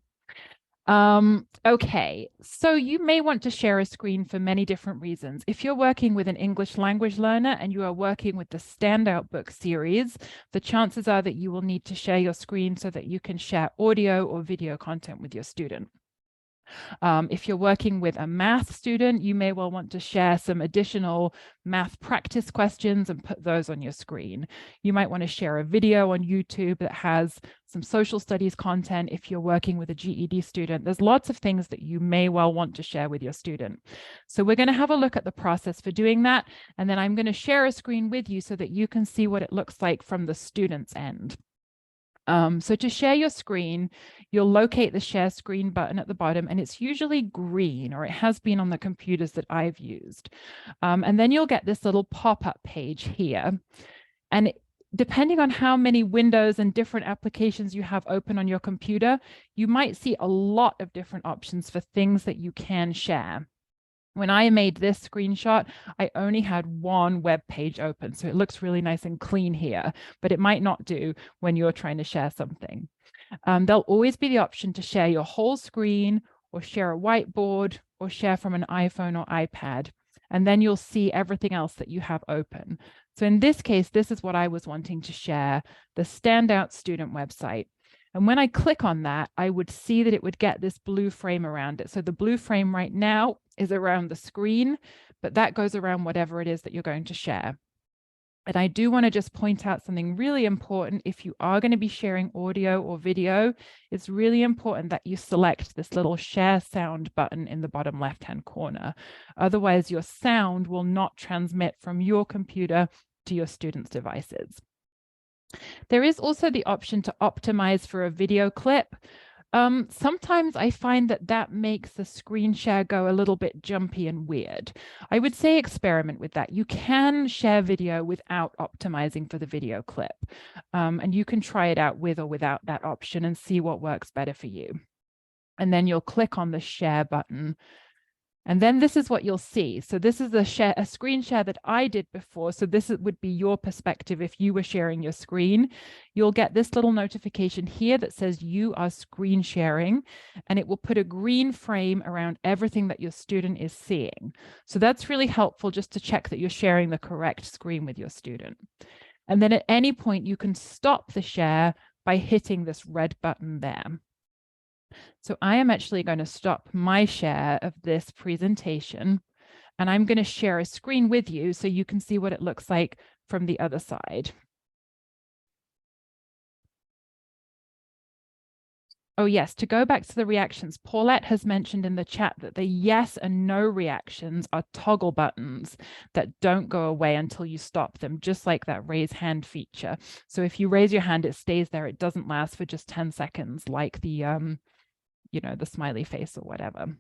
Okay, so you may want to share a screen for many different reasons. If you're working with an English language learner and you are working with the Standout Book series, the chances are that you will need to share your screen so that you can share audio or video content with your student. If you're working with a math student, you may well want to share some additional math practice questions and put those on your screen. You might want to share a video on YouTube that has some social studies content. If you're working with a GED student, there's lots of things that you may well want to share with your student. So we're going to have a look at the process for doing that, and then I'm going to share a screen with you so that you can see what it looks like from the student's end. So to share your screen, you'll locate the share screen button at the bottom, and it's usually green, or it has been on the computers that I've used. And then you'll get this little pop-up page here. And depending on how many windows and different applications you have open on your computer, you might see a lot of different options for things that you can share. When I made this screenshot, I only had one web page open, so it looks really nice and clean here, but it might not do when you're trying to share something. There'll always be the option to share your whole screen, or share a whiteboard, or share from an iPhone or iPad, and then you'll see everything else that you have open. So in this case, this is what I was wanting to share, the Standout Student website. And when I click on that, I would see that it would get this blue frame around it. So the blue frame right now is around the screen, but that goes around whatever it is that you're going to share. And I do want to just point out something really important. If you are going to be sharing audio or video, it's really important that you select this little share sound button in the bottom left-hand corner. Otherwise, your sound will not transmit from your computer to your students' devices. There is also the option to optimize for a video clip. Sometimes I find that that makes the screen share go a little bit jumpy and weird. I would say experiment with that. You can share video without optimizing for the video clip, and you can try it out with or without that option and see what works better for you. And then you'll click on the share button. And then this is what you'll see. So this is a screen share that I did before. So this would be your perspective if you were sharing your screen. You'll get this little notification here that says you are screen sharing, and it will put a green frame around everything that your student is seeing. So that's really helpful just to check that you're sharing the correct screen with your student. And then at any point, you can stop the share by hitting this red button there. So I am actually going to stop my share of this presentation, and I'm going to share a screen with you so you can see what it looks like from the other side. Oh yes, to go back to the reactions, Paulette has mentioned in the chat that the yes and no reactions are toggle buttons that don't go away until you stop them, just like that raise hand feature. So if you raise your hand, it stays there. It doesn't last for just 10 seconds like the you know, the smiley face or whatever.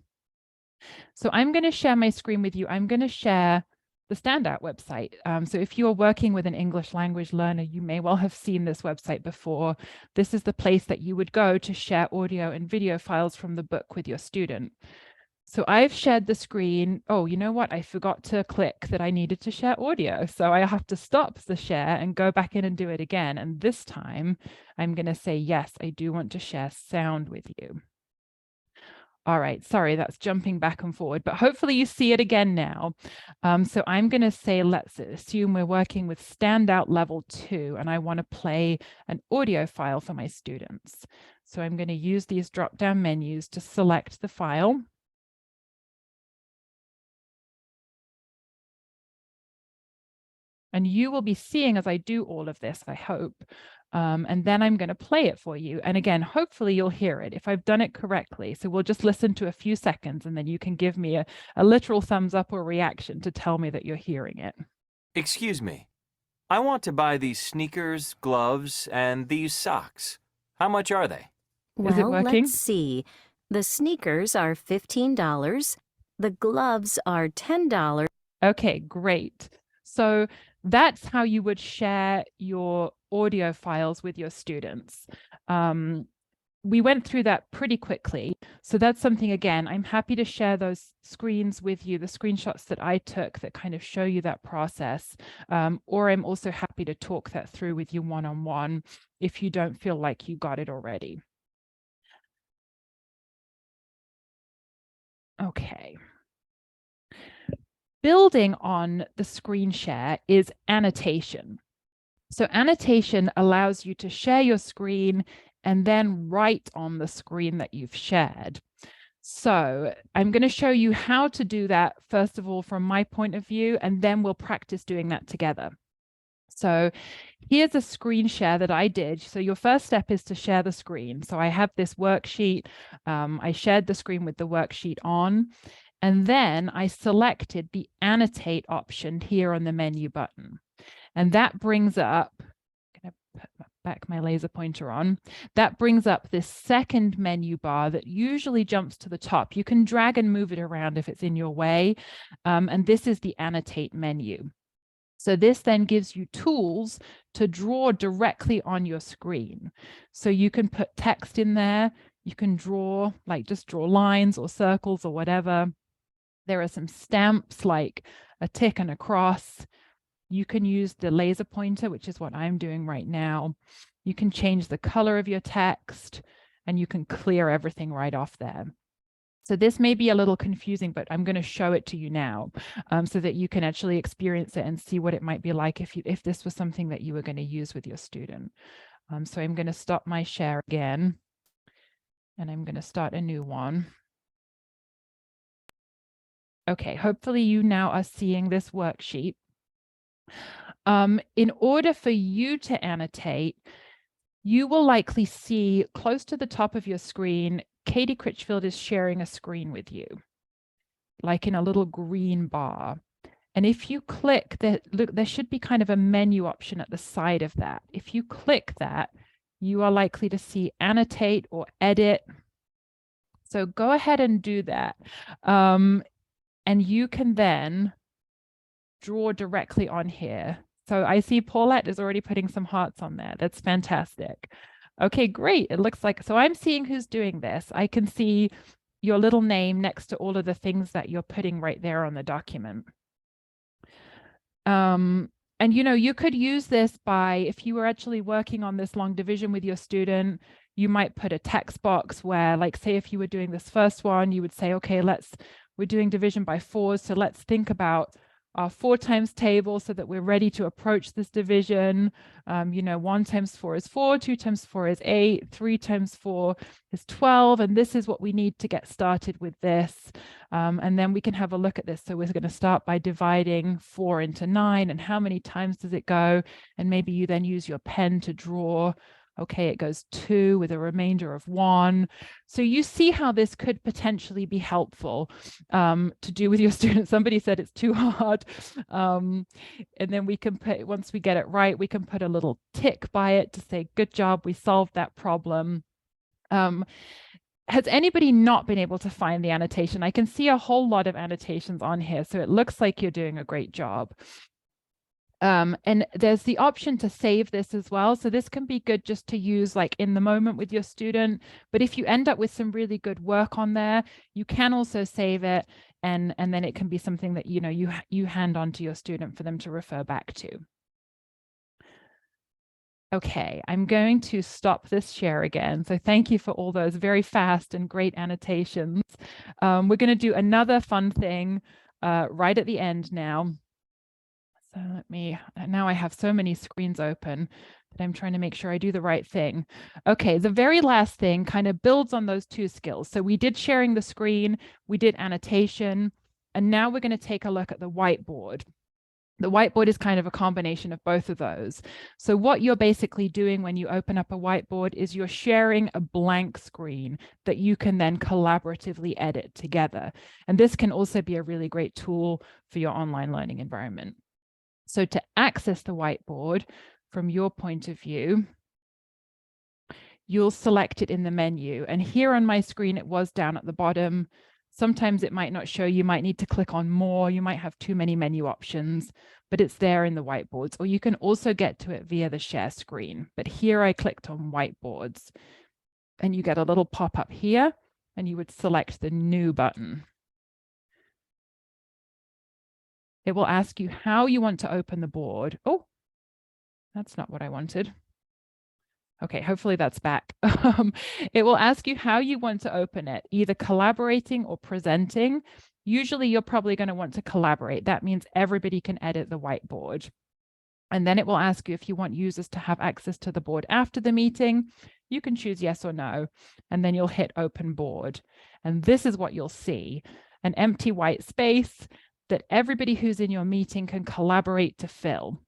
So I'm going to share my screen with you. I'm going to share the Standout website. So if you're working with an English language learner, you may well have seen this website before. This is the place that you would go to share audio and video files from the book with your student. So I've shared the screen. Oh, you know what? I forgot to click that I needed to share audio. So I have to stop the share and go back in and do it again. And this time I'm going to say, yes, I do want to share sound with you. All right, sorry, that's jumping back and forward, but hopefully you see it again now. So I'm going to say, let's assume we're working with Standout Level 2, and I want to play an audio file for my students. So I'm going to use these drop-down menus to select the file. And you will be seeing as I do all of this, I hope. And then I'm going to play it for you. And again, hopefully you'll hear it if I've done it correctly. So we'll just listen to a few seconds and then you can give me a literal thumbs up or reaction to tell me that you're hearing it. Excuse me. I want to buy these sneakers, gloves, and these socks. How much are they? Is it Well, working? let's see. The sneakers are $15. The gloves are $10. Okay, great. So that's how you would share your audio files with your students. We went through that pretty quickly. So that's something, again, I'm happy to share those screens with you, the screenshots that I took that kind of show you that process. Or I'm also happy to talk that through with you one-on-one if you don't feel like you got it already. Okay. Building on the screen share is annotation. So annotation allows you to share your screen and then write on the screen that you've shared. So I'm going to show you how to do that, first of all, from my point of view, and then we'll practice doing that together. So here's a screen share that I did. So your first step is to share the screen. So I have this worksheet. I shared the screen with the worksheet on. And then I selected the annotate option here on the menu button. And that brings up, I'm going to put back my laser pointer on, that brings up this second menu bar that usually jumps to the top. You can drag and move it around if it's in your way. And this is the annotate menu. So this then gives you tools to draw directly on your screen. So you can put text in there. You can draw, like just draw lines or circles or whatever. There are some stamps like a tick and a cross. You can use the laser pointer, which is what I'm doing right now. You can change the color of your text and you can clear everything right off there. So this may be a little confusing, but I'm going to show it to you now so that you can actually experience it and see what it might be like if this was something that you were going to use with your student. So I'm going to stop my share again and I'm going to start a new one. Okay, hopefully you now are seeing this worksheet. In order for you to annotate, you will likely see close to the top of your screen, Katy Critchfield is sharing a screen with you, like in a little green bar. And if you click that, look, there should be kind of a menu option at the side of that. If you click that, you are likely to see annotate or edit. So go ahead and do that. And you can then draw directly on here. So I see Paulette is already putting some hearts on there. That's fantastic. Okay, great. It looks like, so I'm seeing who's doing this. I can see your little name next to all of the things that you're putting right there on the document. And you know, you could use this by, if you were actually working on this long division with your student, you might put a text box where, like, say if you were doing this first one, you would say, okay, we're doing division by 4s. So let's think about our 4 times table so that we're ready to approach this division. You know, 1 times 4 is 4, 2 times 4 is 8, 3 times 4 is 12. And this is what we need to get started with this. And then we can have a look at this. So we're going to start by dividing 4 into 9. And how many times does it go? And maybe you then use your pen to draw. Okay, it goes 2 with a remainder of 1. So you see how this could potentially be helpful to do with your students. Somebody said it's too hard. And then we can put, once we get it right, we can put a little tick by it to say, good job, we solved that problem. has anybody not been able to find the annotation? I can see a whole lot of annotations on here, so it looks like you're doing a great job. And there's the option to save this as well. So this can be good just to use like in the moment with your student. But if you end up with some really good work on there, you can also save it. And then it can be something that, you know, you hand on to your student for them to refer back to. Okay, I'm going to stop this share again. So thank you for all those very fast and great annotations. We're going to do another fun thing right at the end now. So now I have so many screens open that I'm trying to make sure I do the right thing. Okay, the very last thing kind of builds on those two skills. So we did sharing the screen, we did annotation, and now we're going to take a look at the whiteboard. The whiteboard is kind of a combination of both of those. So what you're basically doing when you open up a whiteboard is you're sharing a blank screen that you can then collaboratively edit together. And this can also be a really great tool for your online learning environment. So to access the whiteboard from your point of view, you'll select it in the menu. And here on my screen, it was down at the bottom. Sometimes it might not show. You might need to click on more. You might have too many menu options, but it's there in the whiteboards. Or you can also get to it via the share screen. But here I clicked on whiteboards and you get a little pop-up here and you would select the new button. It will ask you how you want to open the board. Oh, that's not what I wanted. Okay, hopefully that's back. It will ask you how you want to open it, either collaborating or presenting. Usually you're probably going to want to collaborate. That means everybody can edit the whiteboard. And then it will ask you if you want users to have access to the board after the meeting. You can choose yes or no, and then you'll hit open board. And this is what you'll see, an empty white space that everybody who's in your meeting can collaborate to fill.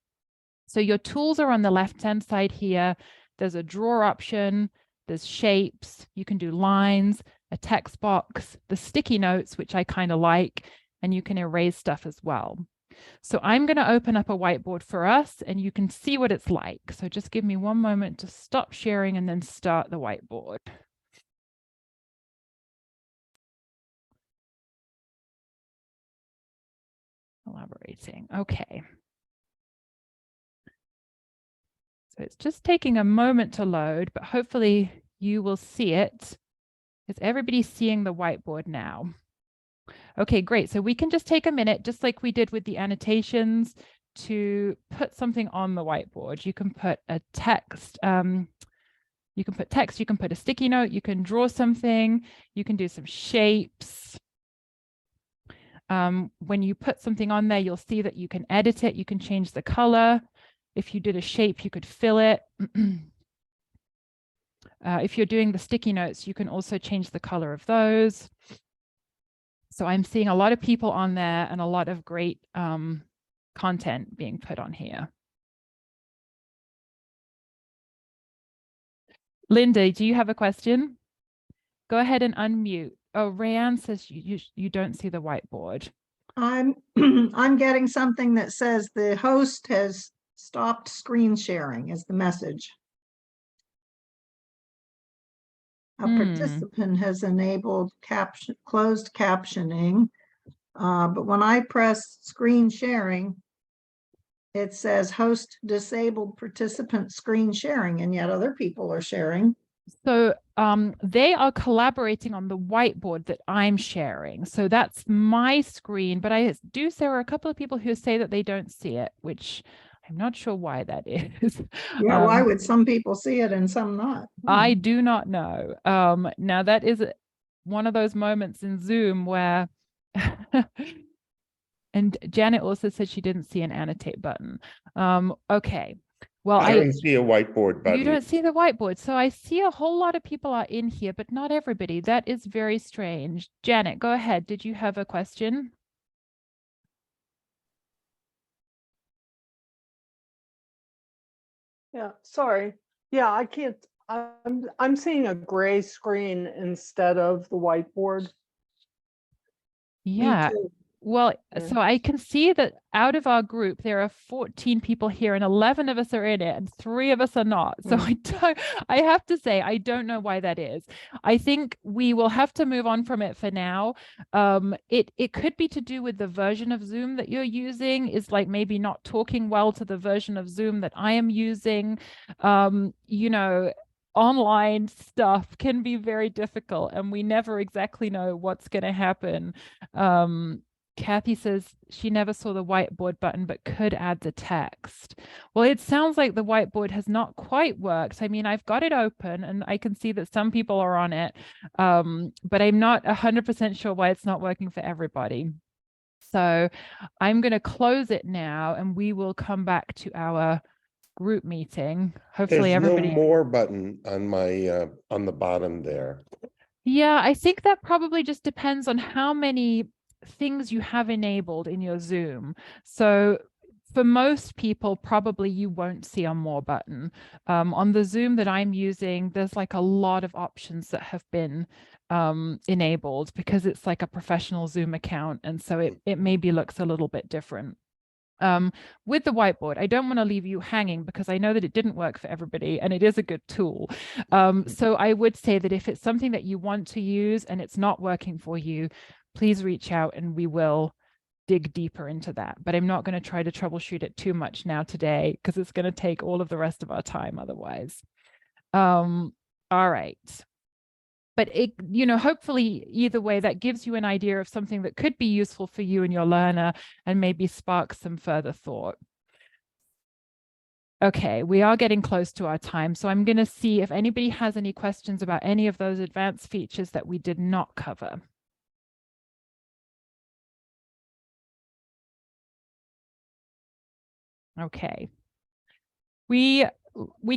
So your tools are on the left-hand side here. There's a draw option, there's shapes, you can do lines, a text box, the sticky notes, which I kind of like, and you can erase stuff as well. So I'm going to open up a whiteboard for us and you can see what it's like. So just give me one moment to stop sharing and then start the whiteboard. Collaborating. Okay. So it's just taking a moment to load, but hopefully you will see it. Is everybody seeing the whiteboard now? Okay, great. So we can just take a minute, just like we did with the annotations, to put something on the whiteboard. You can put a text, you can put text, you can put a sticky note, you can draw something, you can do some shapes. When you put something on there, you'll see that you can edit it, you can change the color. If you did a shape, you could fill it. If you're doing the sticky notes, you can also change the color of those. So I'm seeing a lot of people on there and a lot of great content being put on here. Linda, do you have a question? Go ahead and unmute. Oh, Rayanne says you don't see the whiteboard. I'm getting something that says the host has stopped screen sharing is the message. A participant has enabled closed captioning, but when I press screen sharing, it says host disabled participant screen sharing, and yet other people are sharing. So they are collaborating on the whiteboard that I'm sharing. So that's my screen, but there are a couple of people who say that they don't see it, which I'm not sure why that is. Yeah, why would some people see it and some not? I do not know. Now that is one of those moments in Zoom where, and Janet also said she didn't see an annotate button. Okay. Well, I don't see a whiteboard button. You don't see the whiteboard. So I see a whole lot of people are in here, but not everybody. That is very strange. Janet, go ahead. Did you have a question? Yeah, sorry. Yeah, I can't. I'm seeing a gray screen instead of the whiteboard. Yeah. Well, Yeah. so I can see that out of our group, there are 14 people here and 11 of us are in it and 3 of us are not. So I have to say, I don't know why that is. I think we will have to move on from it for now. It could be to do with the version of Zoom that you're using is like maybe not talking well to the version of Zoom that I am using. You know, online stuff can be very difficult and we never exactly know what's going to happen. Kathy says she never saw the whiteboard button, but could add the text. Well, it sounds like the whiteboard has not quite worked. I mean, I've got it open and I can see that some people are on it, but I'm not 100% sure why it's not working for everybody. So I'm going to close it now and we will come back to our group meeting. Hopefully There's everybody. no more button on my, on the bottom there. Yeah, I think that probably just depends on how many things you have enabled in your Zoom. So for most people, probably you won't see a more button. On the Zoom that I'm using, there's like a lot of options that have been enabled because it's like a professional Zoom account. And so it maybe looks a little bit different. With the whiteboard, I don't want to leave you hanging because I know that it didn't work for everybody and it is a good tool. So I would say that if it's something that you want to use and it's not working for you, please reach out and we will dig deeper into that. But I'm not going to try to troubleshoot it too much now today because it's going to take all of the rest of our time otherwise. All right. But it, you know, hopefully either way, that gives you an idea of something that could be useful for you and your learner and maybe spark some further thought. Okay, we are getting close to our time. So I'm going to see if anybody has any questions about any of those advanced features that we did not cover. Okay. We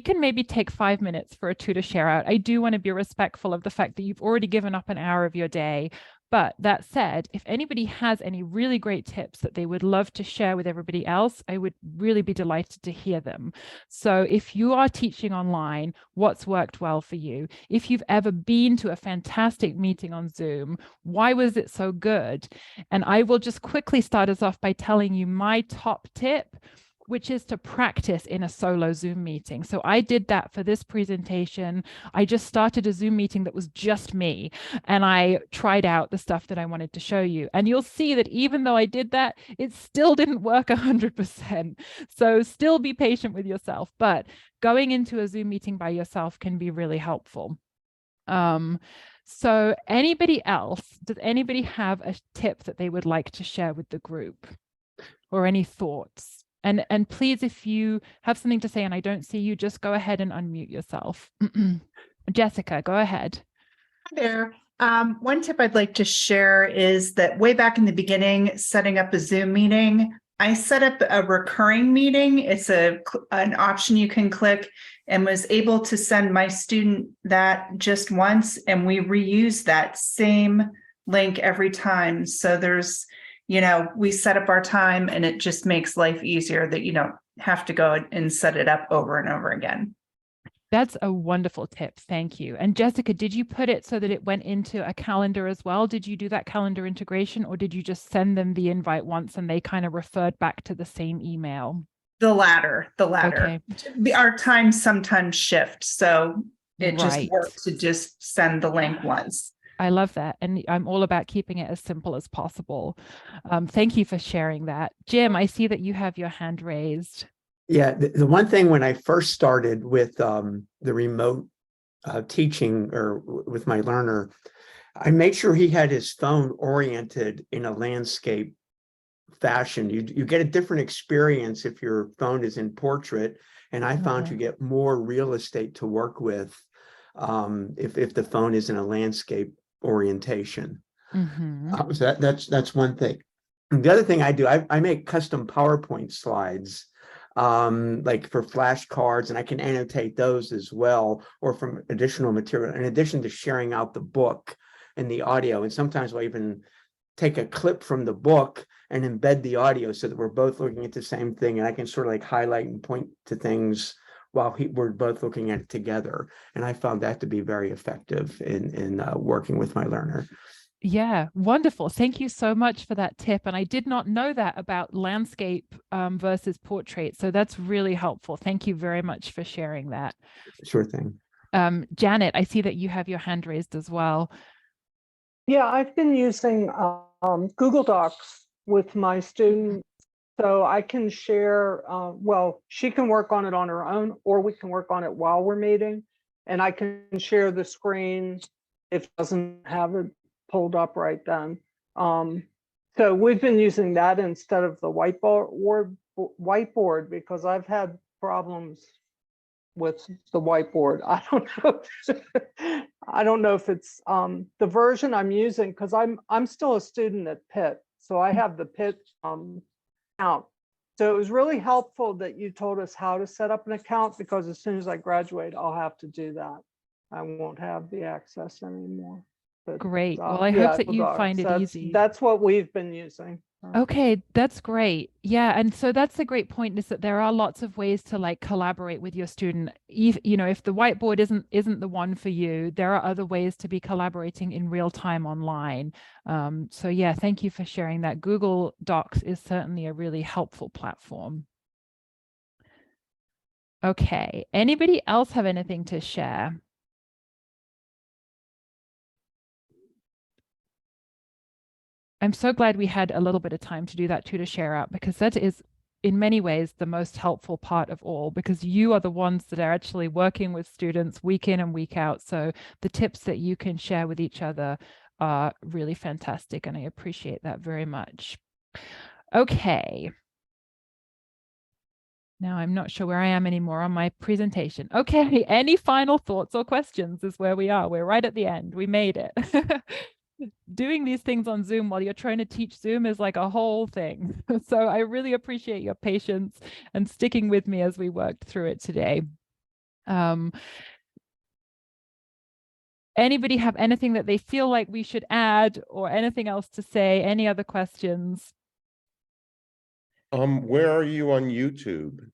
can maybe take 5 minutes for a tutor share out. I do want to be respectful of the fact that you've already given up an hour of your day. But that said, if anybody has any really great tips that they would love to share with everybody else, I would really be delighted to hear them. So if you are teaching online, what's worked well for you? If you've ever been to a fantastic meeting on Zoom, why was it so good? And I will just quickly start us off by telling you my top tip, which is to practice in a solo Zoom meeting. So I did that for this presentation. I just started a Zoom meeting that was just me, and I tried out the stuff that I wanted to show you. And you'll see that even though I did that, it still didn't work 100%. So still be patient with yourself, but going into a Zoom meeting by yourself can be really helpful. So anybody else, does anybody have a tip that they would like to share with the group or any thoughts? And please, if you have something to say and I don't see you, just go ahead and unmute yourself. Jessica, go ahead. Hi there. One tip I'd like to share is that way back in the beginning, setting up a Zoom meeting, I set up a recurring meeting. It's an option you can click, and was able to send my student that just once, and we reuse that same link every time. So there's, you know, we set up our time and it just makes life easier that you don't have to go and set it up over and over again. That's a wonderful tip. Thank you. And Jessica, did you put it so that it went into a calendar as well? Did you do that calendar integration, or did you just send them the invite once and they kind of referred back to the same email? The latter. Okay. Our times sometimes shift. So it just Right. works to just send the link once. I love that. And I'm all about keeping it as simple as possible. Thank you for sharing that. Jim, I see that you have your hand raised. Yeah, the one thing when I first started with the remote teaching or with my learner, I made sure he had his phone oriented in a landscape fashion. You get a different experience if your phone is in portrait, and I found you get more real estate to work with if the phone is in a landscape orientation. So that's one thing. And the other thing I do, I make custom PowerPoint slides, like for flashcards, and I can annotate those as well, or from additional material, in addition to sharing out the book and the audio. And sometimes I'll even take a clip from the book and embed the audio so that we're both looking at the same thing, and I can sort of like highlight and point to things while we're both looking at it together. And I found that to be very effective in working with my learner. Yeah, wonderful. Thank you so much for that tip. And I did not know that about landscape versus portrait. So that's really helpful. Thank you very much for sharing that. Sure thing. Janet, I see that you have your hand raised as well. Yeah, I've been using Google Docs with my students, so I can share, well, she can work on it on her own, or we can work on it while we're meeting. And I can share the screen if it doesn't have it pulled up right then. So we've been using that instead of the whiteboard because I've had problems with the whiteboard. I don't know if it's the version I'm using, because I'm still a student at Pitt, so I have the Pitt account. So it was really helpful that you told us how to set up an account, because as soon as I graduate, I'll have to do that. I won't have the access anymore. But, Great. Well, I yeah, hope that you Docs, find it easy. That's what we've been using. Okay, that's great. Yeah, and so that's a great point, is that there are lots of ways to like collaborate with your student. If, you know, if the whiteboard isn't the one for you, there are other ways to be collaborating in real time online. So yeah, thank you for sharing that. Google Docs is certainly a really helpful platform. Okay, anybody else have anything to share? I'm so glad we had a little bit of time to do that tutor share out, because that is in many ways the most helpful part of all, because you are the ones that are actually working with students week in and week out. So the tips that you can share with each other are really fantastic, and I appreciate that very much. Okay. Now I'm not sure where I am anymore on my presentation. Okay, any final thoughts or questions is where we are. We're right at the end. We made it. Doing these things on Zoom while you're trying to teach Zoom is like a whole thing. So I really appreciate your patience and sticking with me as we worked through it today. Anybody have anything that they feel like we should add, or anything else to say? Any other questions? Where are you on YouTube?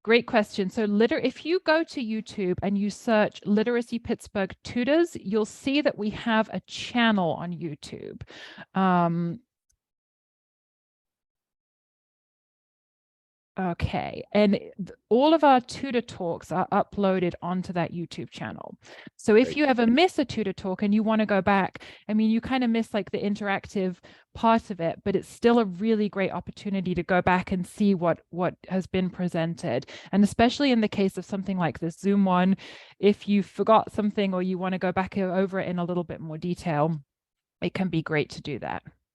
Great question. So if you go to YouTube and you search Literacy Pittsburgh Tutors, you'll see that we have a channel on YouTube. Okay, and all of our tutor talks are uploaded onto that YouTube channel. So if you ever miss a tutor talk and you want to go back, I mean, you kind of miss like the interactive part of it, but it's still a really great opportunity to go back and see what has been presented. And especially in the case of something like this Zoom one, if you forgot something or you want to go back over it in a little bit more detail, it can be great to do that.